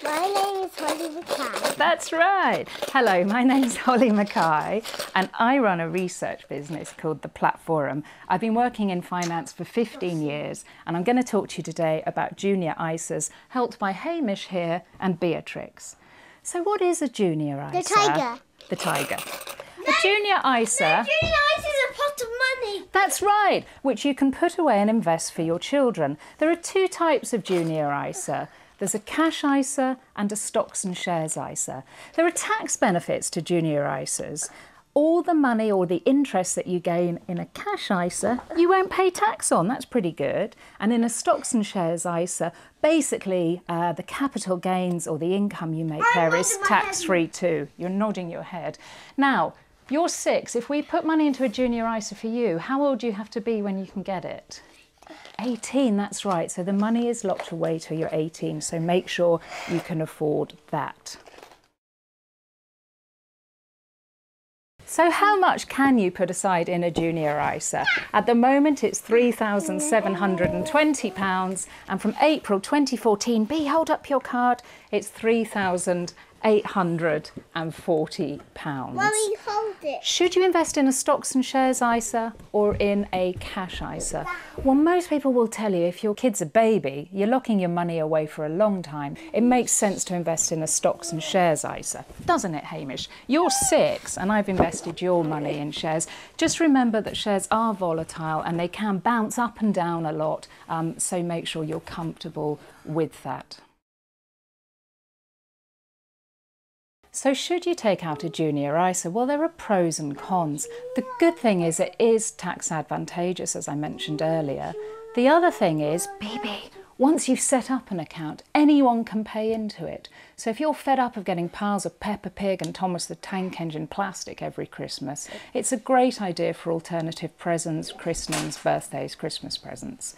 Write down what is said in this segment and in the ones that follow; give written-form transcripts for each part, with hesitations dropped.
My name is Holly Mackay. That's right. Hello, my name's Holly Mackay and I run a research business called the Platforum. I've been working in finance for 15 years and I'm going to talk to you today about junior ISAs, helped by Hamish here and Beatrix. So what is a junior ISA? The tiger. The tiger. A junior ISA... Junior ISA is a pot of money. That's right, which you can put away and invest for your children. There are two types of junior ISA. There's a cash ISA and a stocks and shares ISA. There are tax benefits to junior ISAs. All the money or the interest that you gain in a cash ISA, you won't pay tax on. That's pretty good. And in a stocks and shares ISA, basically the capital gains or the income you make there is tax-free too. You're nodding your head. Now, you're 6. If we put money into a junior ISA for you, how old do you have to be when you can get it? 18, that's right. So the money is locked away till you're 18, so make sure you can afford that. So how much can you put aside in a junior ISA? At the moment it's £3,720 and from April 2014, hold up your card, it's £3,840. Mummy, hold it. Should you invest in a stocks and shares ISA or in a cash ISA? Well, most people will tell you if your kid's a baby, you're locking your money away for a long time. It makes sense to invest in a stocks and shares ISA, doesn't it, Hamish? You're 6 and I've invested your money in shares. Just remember that shares are volatile and they can bounce up and down a lot, so make sure you're comfortable with that. So should you take out a junior ISA? Well, there are pros and cons. The good thing is it is tax advantageous, as I mentioned earlier. The other thing is, once you've set up an account, anyone can pay into it. So if you're fed up of getting piles of Peppa Pig and Thomas the Tank Engine plastic every Christmas, it's a great idea for alternative presents, christenings, birthdays, Christmas presents.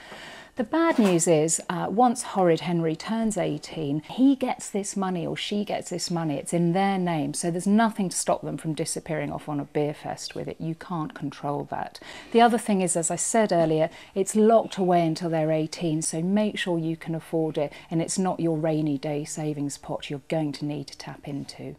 The bad news is, once Horrid Henry turns 18, he gets this money or she gets this money. It's in their name, so there's nothing to stop them from disappearing off on a beer fest with it. You can't control that. The other thing is, as I said earlier, it's locked away until they're 18, so make sure you can afford it and it's not your rainy day savings pot you're going to need to tap into.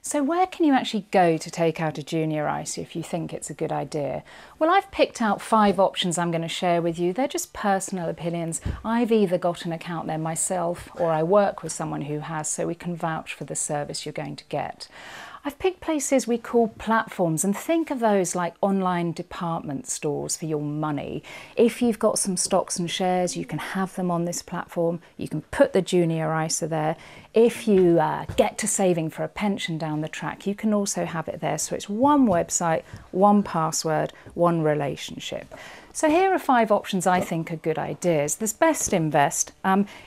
So where can you actually go to take out a junior ISA if you think it's a good idea? Well, I've picked out 5 options I'm going to share with you. They're just personal opinions. I've either got an account there myself or I work with someone who has, so we can vouch for the service you're going to get. I've picked places we call platforms, and think of those like online department stores for your money. If you've got some stocks and shares, you can have them on this platform. You can put the junior ISA there. If you get to saving for a pension down the track, you can also have it there. So it's one website, one password, one relationship. So here are 5 options I think are good ideas. There's Best Invest.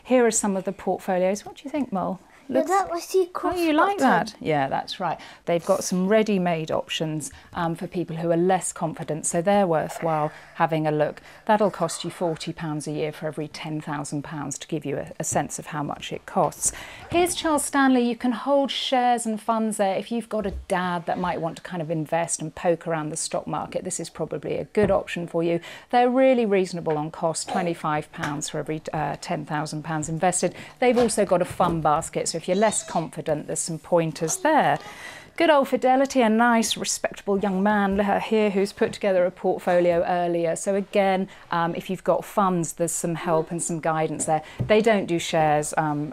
Here are some of the portfolios. What do you think, Mole? But that was the cross Oh, you like button. that? Yeah, that's right. They've got some ready-made options for people who are less confident, so they're worthwhile having a look. That'll cost you £40 a year for every £10,000 to give you a sense of how much it costs. Here's Charles Stanley. You can hold shares and funds there. If you've got a dad that might want to kind of invest and poke around the stock market, this is probably a good option for you. They're really reasonable on cost, £25 for every £10,000 invested. They've also got a fun basket, so if you're less confident, there's some pointers there. Good old Fidelity, a nice, respectable young man here who's put together a portfolio earlier. So again, if you've got funds, there's some help and some guidance there. They don't do shares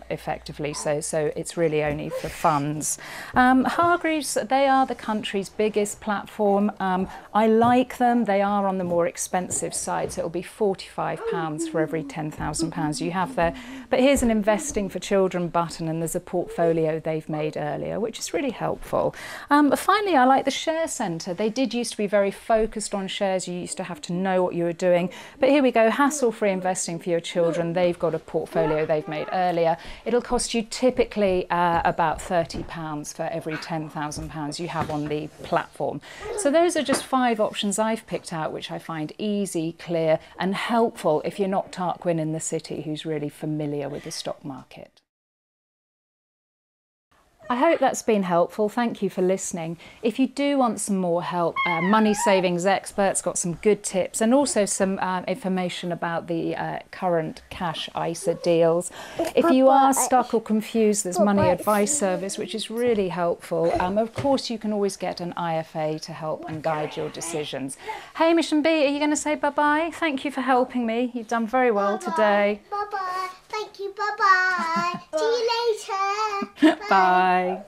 effectively, so it's really only for funds. Hargreaves, they are the country's biggest platform. I like them. They are on the more expensive side, so it'll be £45 for every £10,000 you have there. But here's an Investing for Children button, and there's a portfolio they've made earlier, which is really helpful. Finally, I like the Share Centre. They did used to be very focused on shares. You used to have to know what you were doing. But here we go, hassle-free investing for your children. They've got a portfolio they've made earlier. It'll cost you typically about £30 for every £10,000 you have on the platform. So those are just 5 options I've picked out, which I find easy, clear and helpful if you're not Tarquin in the city who's really familiar with the stock market. I hope that's been helpful. Thank you for listening. If you do want some more help, Money Savings Expert's got some good tips and also some information about the current cash ISA deals. If you are stuck or confused, there's Money Advice Service, which is really helpful. Of course, you can always get an IFA to help and guide your decisions. Hamish and Bea, are you going to say bye-bye? Thank you for helping me. You've done very well today. Bye-bye. Thank you. Bye-bye. See you later. Bye.